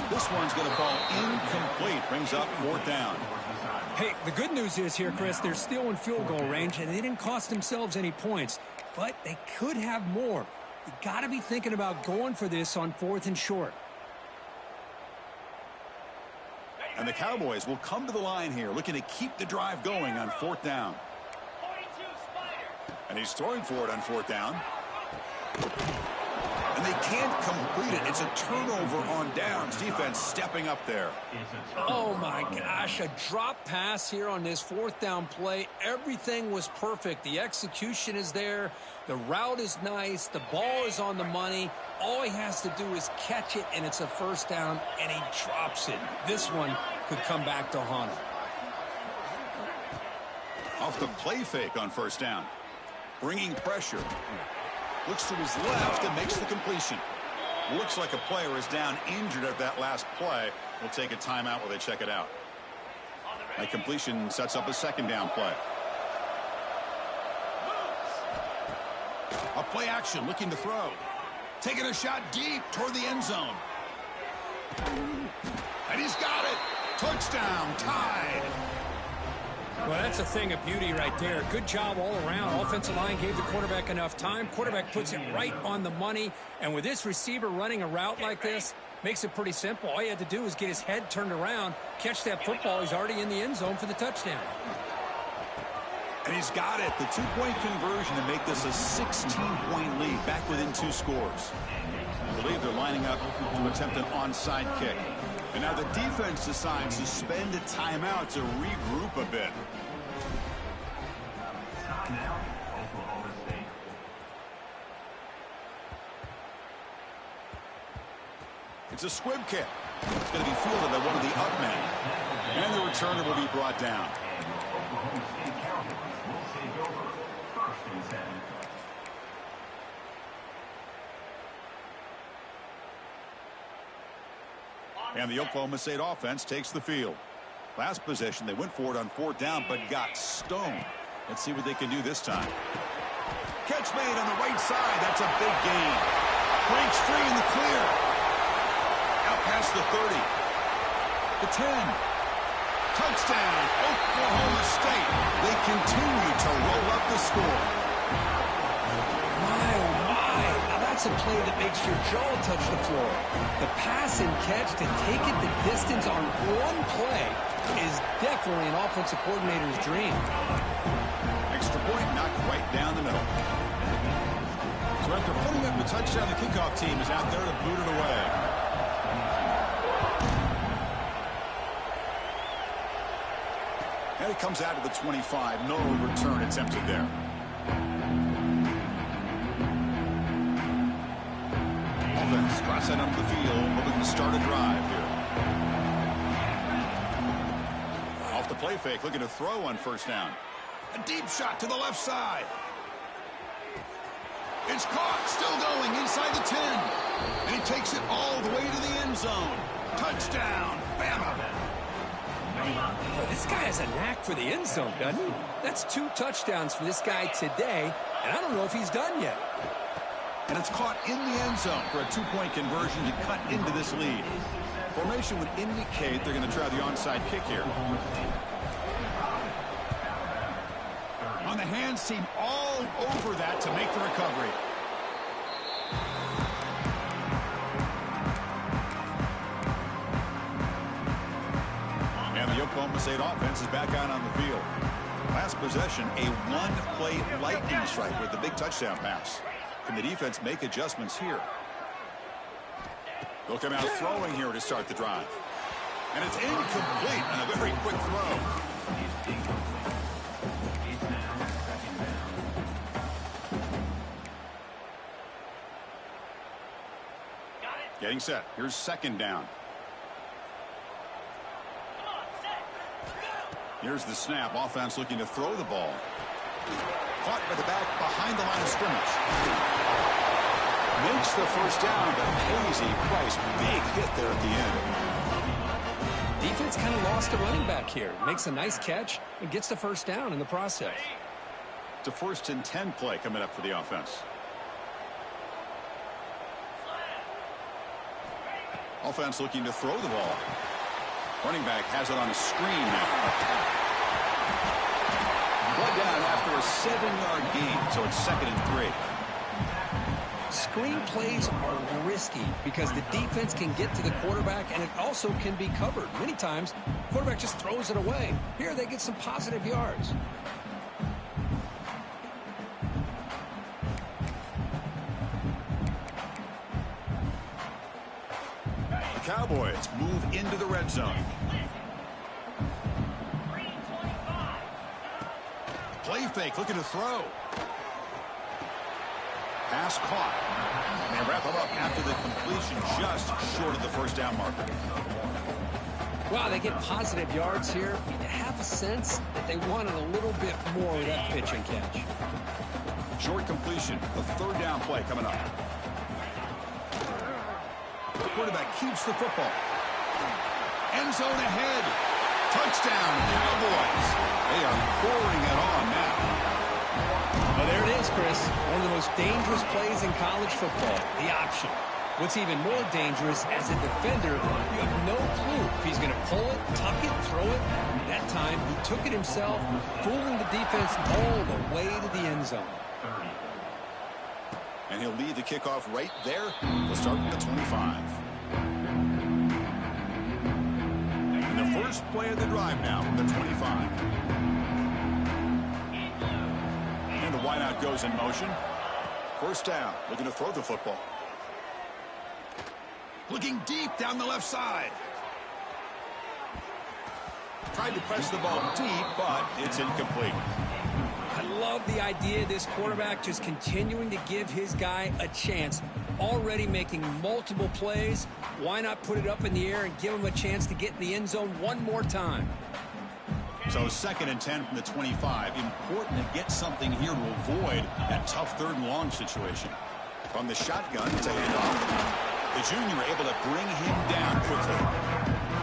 This one's going to fall incomplete. Brings up 4th down. Hey, the good news is here, Chris, they're still in field goal range, and they didn't cost themselves any points, but they could have more. You got to be thinking about going for this on 4th and short. And the Cowboys will come to the line here, looking to keep the drive going on 4th down. And he's throwing for it on 4th down. And they can't complete it. It's a turnover on downs. Defense stepping up there. Oh, my gosh. A drop pass here on this 4th down play. Everything was perfect. The execution is there. The route is nice. The ball is on the money. All he has to do is catch it, and it's a 1st down, and he drops it. This one could come back to haunt him. Off the play fake on 1st down. Bringing pressure. Looks to his left and makes the completion. Looks like a player is down injured at that last play. We'll take a timeout while they check it out. That completion sets up a 2nd down play. A play action looking to throw. Taking a shot deep toward the end zone. And he's got it. Touchdown, tied. Well, that's a thing of beauty right there. Good job all around. Offensive line gave the quarterback enough time. Quarterback puts it right on the money. And with this receiver running a route like this, makes it pretty simple. All you had to do was get his head turned around, catch that football. He's already in the end zone for the touchdown. And he's got it. The two-point conversion to make this a 16-point lead, back within 2 scores. I believe they're lining up to attempt an onside kick. And now the defense decides to spend a timeout to regroup a bit. It's a squib kick. It's going to be fielded by one of the up men. And the returner will be brought down. And the Oklahoma State offense takes the field. Last possession, they went for it on 4th down, but got stoned. Let's see what they can do this time. Catch made on the right side. That's a big gain. Breaks free in the clear. Out past the 30. The 10. Touchdown, Oklahoma State. They continue to roll up the score. My, oh my. Now that's a play that makes your jaw touch the floor. The pass and catch to take it the distance on one play is definitely an offensive coordinator's dream. Extra point knocked right down the middle. So after putting up the touchdown, the kickoff team is out there to boot it away. And it comes out to the 25. No return attempted there. Offense crossing up the field, hoping to start a drive here. Off the play fake, looking to throw on 1st down. A deep shot to the left side. It's caught, still going inside the 10. And he takes it all the way to the end zone. Touchdown, Bama. Well, this guy has a knack for the end zone, doesn't he? That's 2 touchdowns for this guy today, and I don't know if he's done yet. And it's caught in the end zone for a 2-point conversion to cut into this lead. Formation would indicate they're going to try the onside kick here. On the hands team, all over that to make the recovery. And the Oklahoma State offense is back out on the field. Last possession, a 1-play lightning strike with the big touchdown pass. Can the defense make adjustments here? They'll come out throwing here to start the drive. And it's incomplete on a very quick throw. Getting set. Here's 2nd down. Here's the snap. Offense looking to throw the ball. Caught by the back behind the line of scrimmage. Makes the 1st down, but pays a price. Big hit there at the end. Defense kind of lost a running back here. Makes a nice catch and gets the 1st down in the process. It's a 1st and 10 play coming up for the offense. Offense looking to throw the ball. Running back has it on a screen now. Brought down after a 7-yard gain, so it's 2nd and 3. Screen plays are risky because the defense can get to the quarterback and it also can be covered. Many times, the quarterback just throws it away. Here they get some positive yards. The Cowboys move into the red zone. Play fake, looking to throw. Pass caught. And they wrap it up after the completion just short of the 1st down marker. Wow, they get positive yards here. You have a sense that they wanted a little bit more of that pitch and catch. Short completion, the 3rd down play coming up. The quarterback keeps the football. End zone ahead. Touchdown, Cowboys. They are pouring it on now. Well, there it is, Chris. One of the most dangerous plays in college football, the option. What's even more dangerous, as a defender, you have no clue if he's going to pull it, tuck it, throw it. That time, he took it himself, fooling the defense all the way to the end zone. And he'll lead the kickoff right there. We'll start with the 25. And the first play of the drive now from the 25. And the wideout goes in motion. First down, looking to throw the football. Looking deep down the left side. Tried to press the ball deep, but it's incomplete. I love the idea of this quarterback just continuing to give his guy a chance. Already making multiple plays. Why not put it up in the air and give him a chance to get in the end zone one more time? So 2nd and 10 from the 25. Important to get something here to avoid that tough 3rd and long situation. From the shotgun to handoff. The junior able to bring him down quickly.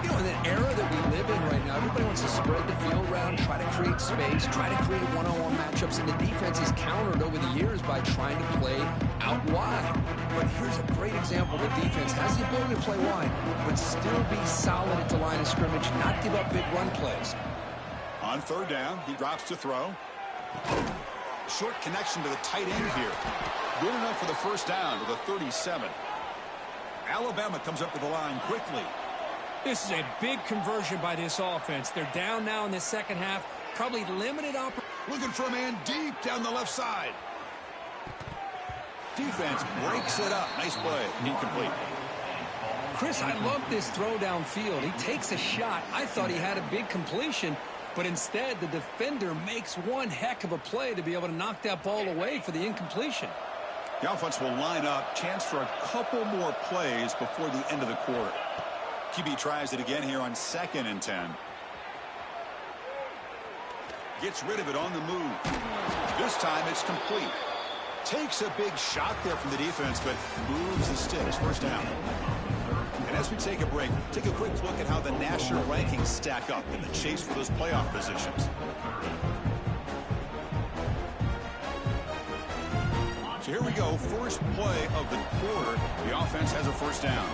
You know, in the era that we live in right now, everybody wants to spread the field around, try to create space, try to create one-on-one matchups, and the defense is countered over the years by trying to play out wide. But here's a great example. The defense has the ability to play wide, but still be solid at the line of scrimmage, not give up big run plays. On 3rd down, he drops to throw. Short connection to the tight end here. Good enough for the first down to the 37. Alabama comes up to the line quickly. This is a big conversion by this offense. They're down now in the second half. Probably limited opportunity. Looking for a man deep down the left side. Defense breaks it up. Nice play. Incomplete. Chris, I love this throw downfield. He takes a shot. I thought he had a big completion, but instead the defender makes one heck of a play to be able to knock that ball away for the incompletion. The offense will line up. Chance for a couple more plays before the end of the quarter. QB tries it again here on 2nd and 10. Gets rid of it on the move. This time it's complete. Takes a big shot there from the defense, but moves the sticks. First down. And as we take a break, take a quick look at how the national rankings stack up in the chase for those playoff positions. So here we go. First play of the quarter. The offense has a first down.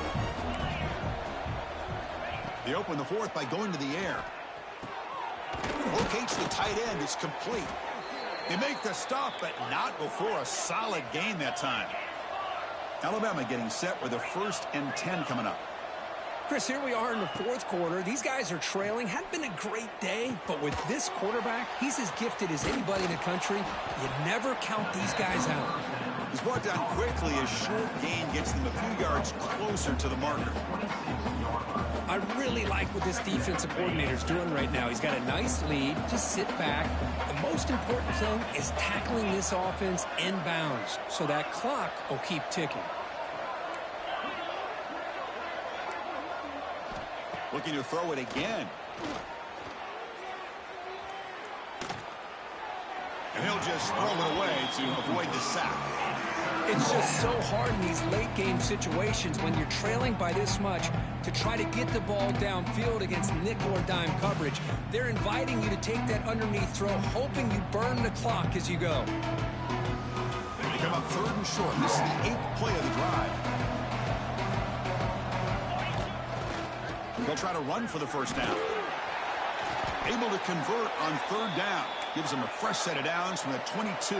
They open the 4th by going to the air. Locates the tight end. It's complete. They make the stop, but not before a solid gain that time. Alabama getting set with a 1st and 10 coming up. Chris, here we are in the 4th quarter. These guys are trailing. Hadn't been a great day, but with this quarterback, he's as gifted as anybody in the country. You never count these guys out. He's brought down quickly. A short gain gets them a few yards closer to the marker. I really like what this defensive coordinator's doing right now. He's got a nice lead. Just sit back. The most important thing is tackling this offense inbounds, so that clock will keep ticking. Looking to throw it again. And he'll just throw it away to avoid the sack. It's just so hard in these late game situations when you're trailing by this much to try to get the ball downfield against nickel or dime coverage. They're inviting you to take that underneath throw, hoping you burn the clock as you go. They come up 3rd and short. This is the 8th play of the drive. They'll try to run for the first down. Able to convert on 3rd down. Gives them a fresh set of downs from the 22.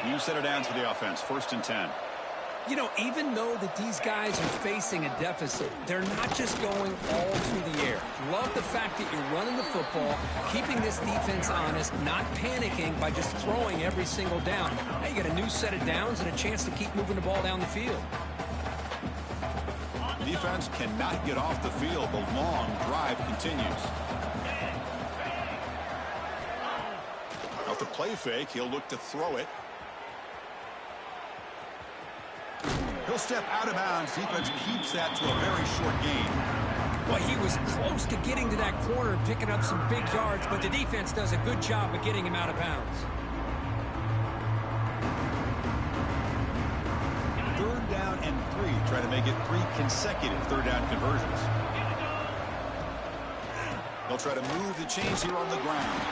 New set of downs for the offense. 1st and 10. You know, even though that these guys are facing a deficit, they're not just going all through the air. Love the fact that you're running the football, keeping this defense honest, not panicking by just throwing every single down. Now you got a new set of downs and a chance to keep moving the ball down the field. Defense cannot get off the field. The long drive continues. Off the play fake, he'll look to throw it. He'll step out of bounds. Defense keeps that to a very short gain. Well, he was close to getting to that corner and picking up some big yards, but the defense does a good job of getting him out of bounds. 3rd down and 3. Try to make it 3 consecutive 3rd down conversions. They'll try to move the chains here on the ground.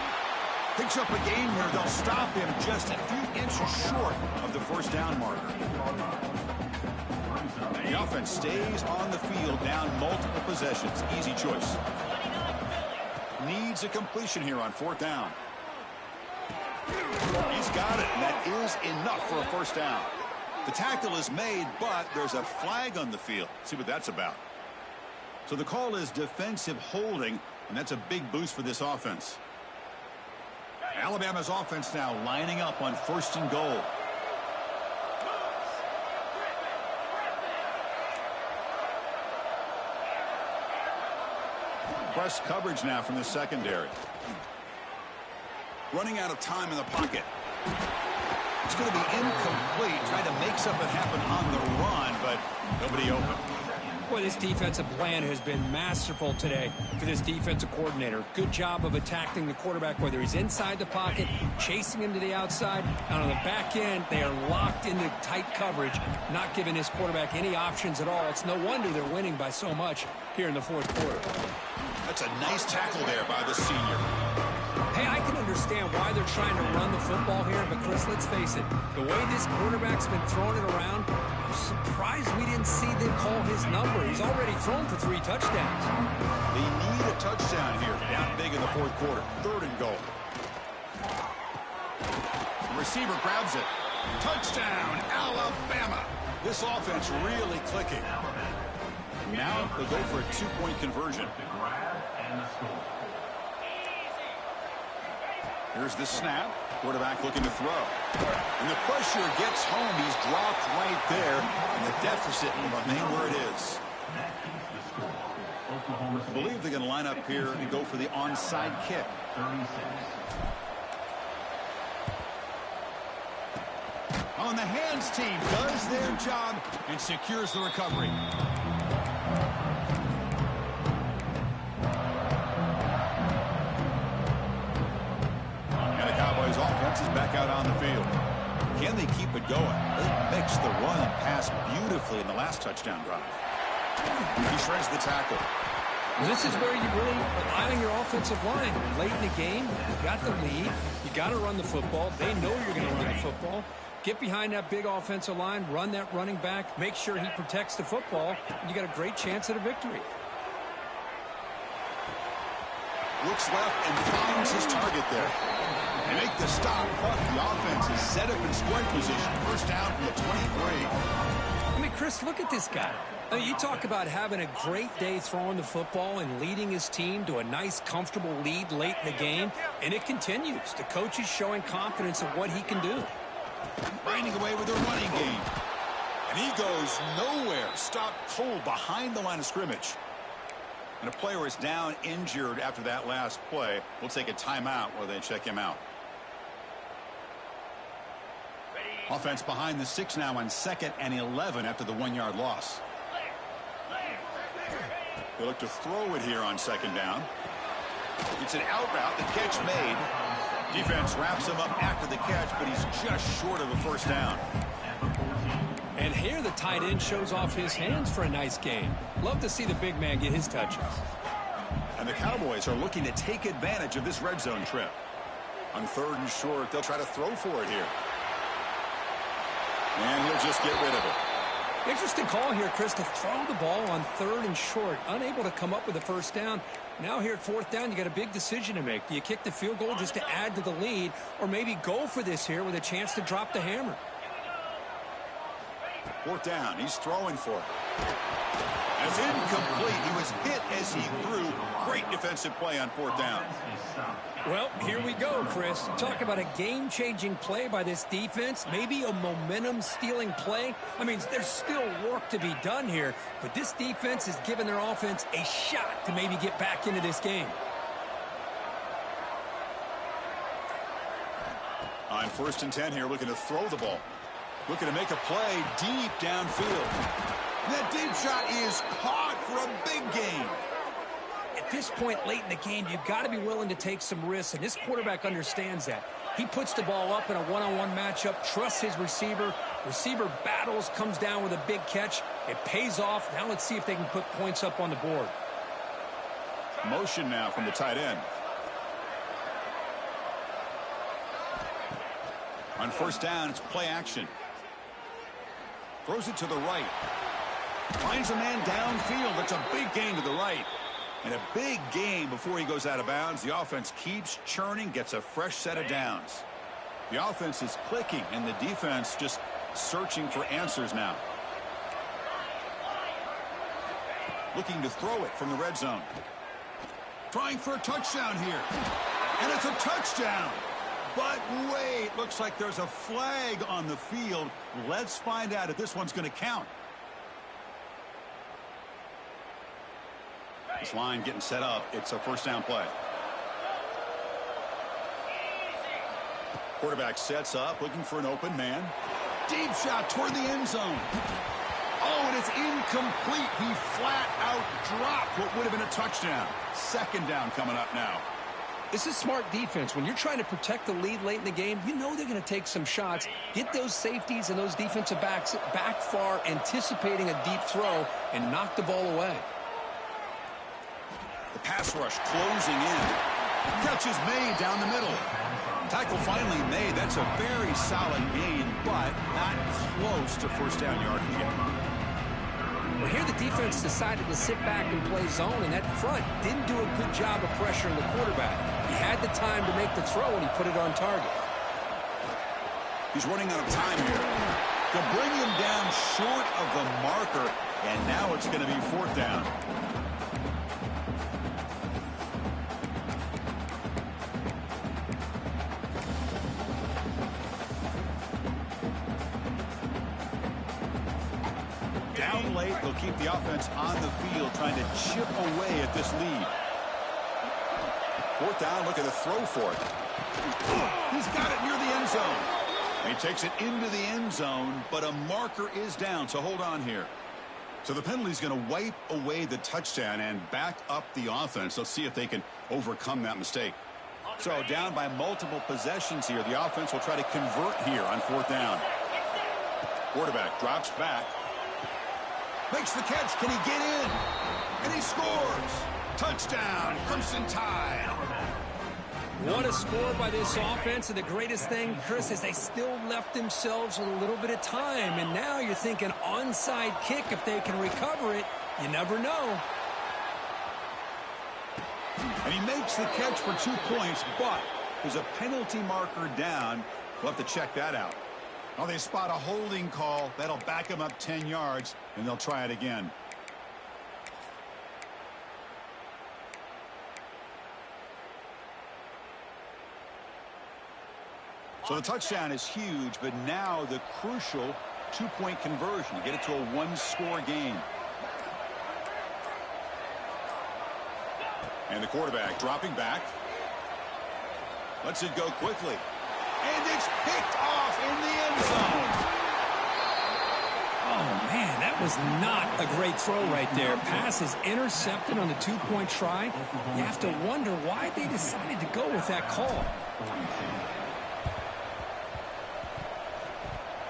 Picks up a gain here. They'll stop him just a few inches short of the first down marker. The offense stays on the field down multiple possessions. Easy choice. Needs a completion here on 4th down. He's got it, and that is enough for a first down. The tackle is made, but there's a flag on the field. See what that's about. So the call is defensive holding, and that's a big boost for this offense. Alabama's offense now lining up on 1st and goal. Press coverage now from the secondary. Running out of time in the pocket. It's going to be incomplete, trying to make something happen on the run, but nobody open. Boy, this defensive plan has been masterful today for this defensive coordinator. Good job of attacking the quarterback, whether he's inside the pocket, chasing him to the outside, and on the back end, they are locked into tight coverage, not giving his quarterback any options at all. It's no wonder they're winning by so much here in the 4th quarter. That's a nice tackle there by the senior. Hey, I can understand why they're trying to run the football here, but Chris, let's face it, the way this quarterback's been throwing it around, I'm surprised we didn't see them call his number. He's already thrown for 3 touchdowns. They need a touchdown here, down big in the 4th quarter. 3rd and goal. The receiver grabs it. Touchdown, Alabama. This offense really clicking. Now they'll go for a 2-point conversion. Here's the snap. Quarterback looking to throw. And the pressure gets home. He's dropped right there. And the deficit will remain where it is. I believe they're going to line up here and go for the onside kick. On the hands team does their job and secures the recovery. Cowboys offense is back out on the field. Can they keep it going? They mixed the run and pass beautifully in the last touchdown drive. He shreds the tackle. Well, this is where you really rely on your offensive line. Late in the game, you got the lead. You got to run the football. They know you're going to run the football. Get behind that big offensive line, run that running back, make sure he protects the football, and you got a great chance at a victory. Looks left and finds his target there. They make the stop, but the offense is set up in scoring position. First down from the 23. I mean, Chris, look at this guy. I mean, you talk about having a great day throwing the football and leading his team to a nice, comfortable lead late in the game, and it continues. The coach is showing confidence in what he can do. Grinding away with a running game. And he goes nowhere. Stop cold behind the line of scrimmage. And a player is down injured after that last play. We'll take a timeout while they check him out. Offense behind the 6 now on 2nd and 11 after the 1-yard loss. They look to throw it here on 2nd down. It's an out route. The catch made. Defense wraps him up after the catch, but he's just short of a first down. And here the tight end shows off his hands for a nice game. Love to see the big man get his touches. And the Cowboys are looking to take advantage of this red zone trip. On 3rd and short, they'll try to throw for it here. And he'll just get rid of it. Interesting call here, Chris, to throw the ball on 3rd and short. Unable to come up with a first down. Now here at 4th down, you got a big decision to make. Do you kick the field goal just to add to the lead, or maybe go for this here with a chance to drop the hammer? 4th down. He's throwing for it. It's incomplete. He was hit as he threw. Great defensive play on 4th down. Well, here we go, Chris. Talk about a game-changing play by this defense. Maybe a momentum-stealing play. I mean, there's still work to be done here, but this defense has given their offense a shot to maybe get back into this game. On 1st and 10 here, looking to throw the ball. Looking to make a play deep downfield. That deep shot is caught for a big gain. At this point late in the game, you've got to be willing to take some risks, and this quarterback understands that. He puts the ball up in a one-on-one matchup, trusts his receiver. Receiver battles, comes down with a big catch. It pays off. Now let's see if they can put points up on the board. Motion now from the tight end. On 1st down, it's play action. Throws it to the right. Finds a man downfield. That's a big gain to the right. And a big gain before he goes out of bounds. The offense keeps churning, gets a fresh set of downs. The offense is clicking, and the defense just searching for answers now. Looking to throw it from the red zone. Trying for a touchdown here. And it's a touchdown. But wait, looks like there's a flag on the field. Let's find out if this one's going to count. This line getting set up. It's a first down play. Quarterback sets up, looking for an open man. Deep shot toward the end zone. Oh, and it's incomplete. He flat out dropped what would have been a touchdown. Second down coming up now. This is smart defense. When you're trying to protect the lead late in the game, you know they're going to take some shots, get those safeties and those defensive backs back far, anticipating a deep throw, and knock the ball away. The pass rush closing in. Catch is made down the middle. Tackle finally made. That's a very solid gain, but not close to first down yardage yet. Well, here the defense decided to sit back and play zone, and that front didn't do a good job of pressuring the quarterback. He had the time to make the throw, and he put it on target. He's running out of time here. To bring him down short of the marker, and now it's going to be fourth down. Down late, they'll keep the offense on the field, trying to chip away at this lead. Fourth down, look at the throw for it. He's got it near the end zone. He takes it into the end zone, but a marker is down, so hold on here. So the penalty is going to wipe away the touchdown and back up the offense. Let's see if they can overcome that mistake. So down by multiple possessions here. The offense will try to convert here on fourth down. Quarterback drops back. Makes the catch. Can he get in? And he scores. Touchdown, Crimson Tide. What a score by this offense. And the greatest thing, Chris, is they still left themselves with a little bit of time. And now you're thinking onside kick. If they can recover it, you never know. And he makes the catch for 2 points, but there's a penalty marker down. We'll have to check that out. Well, they spot a holding call. That'll back them up 10 yards, and they'll try it again. So the touchdown is huge, but now the crucial 2-point conversion to get it to a one-score game. And the quarterback dropping back. Lets it go quickly. And it's picked off in the end zone. Oh, man, that was not a great throw right there. Pass is intercepted on the 2-point try. You have to wonder why they decided to go with that call.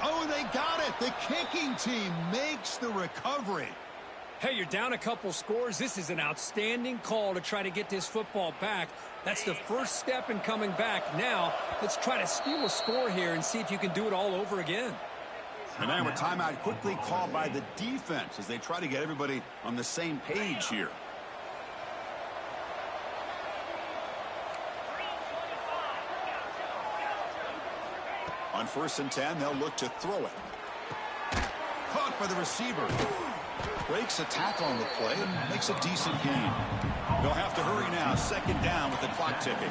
Oh, they got it. The kicking team makes the recovery. Hey, you're down a couple scores. This is an outstanding call to try to get this football back. That's the first step in coming back. Now, let's try to steal a score here and see if you can do it all over again. And now a timeout quickly called by the defense as they try to get everybody on the same page here. On 1st and 10, they'll look to throw it. Caught by the receiver. Breaks a tackle on the play and makes a decent gain. They'll have to hurry now. 2nd down with the clock ticking.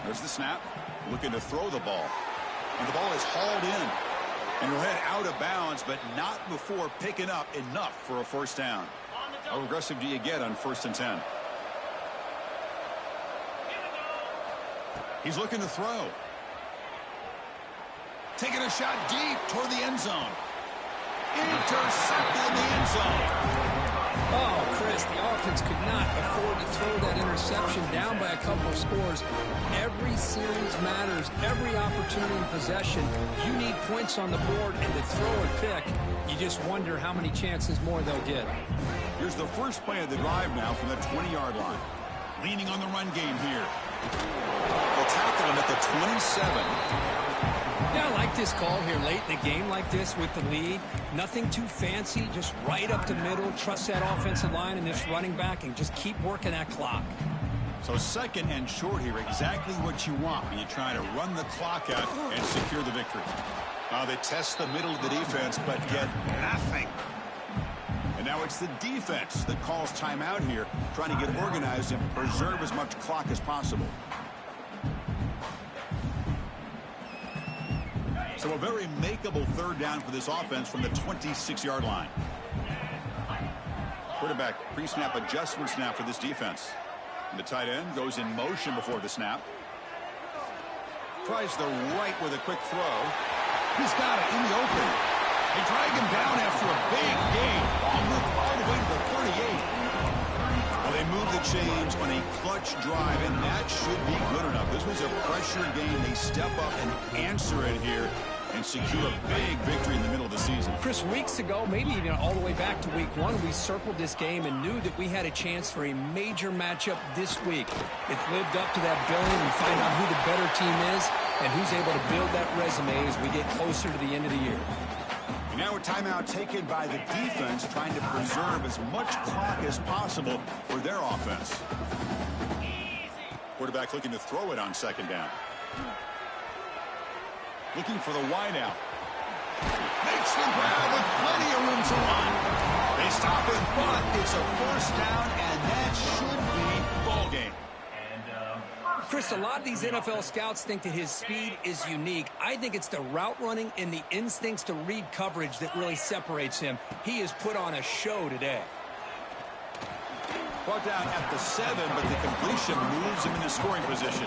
There's the snap. Looking to throw the ball. And the ball is hauled in. And will head out of bounds, but not before picking up enough for a first down. How aggressive do you get on 1st and 10? He's looking to throw. Taking a shot deep toward the end zone. Intercepted in the end zone. Oh, Chris, the offense could not afford to throw that interception down by a couple of scores. Every series matters. Every opportunity in possession. You need points on the board, and to throw a pick, you just wonder how many chances more they'll get. Here's the first play of the drive now from the 20-yard line. Leaning on the run game here. They'll tackle him at the 27. Yeah, I like this call here late in the game like this with the lead. Nothing too fancy, just right up the middle. Trust that offensive line and this running back and just keep working that clock. So second and short here, exactly what you want when you try to run the clock out and secure the victory. They test the middle of the defense, but get nothing. And now it's the defense that calls timeout here, trying to get organized and preserve as much clock as possible. So a very makeable third down for this offense from the 26-yard line. Quarterback pre-snap adjustments now for this defense. And the tight end goes in motion before the snap. Tries the right with a quick throw. He's got it in the open. They drag him down after a big gain. Ball moved all the way to the 38. Well, they move the chains on a clutch drive, and that should be good enough. This was a pressure game. They step up and answer it here and secure a big victory in the middle of the season. Chris, weeks ago, maybe even all the way back to week 1, we circled this game and knew that we had a chance for a major matchup this week. It lived up to that billing. We find out who the better team is and who's able to build that resume as we get closer to the end of the year. And now a timeout taken by the defense, trying to preserve as much clock as possible for their offense. Quarterback looking to throw it on second down. Looking for the wideout. Makes the grab with plenty of room to run. They stop it, but it's a first down, and that should be ball game. Chris, a lot of these NFL scouts think that his speed is unique. I think it's the route running and the instincts to read coverage that really separates him. He has put on a show today. Brought down at the 7, but the completion moves him into scoring position.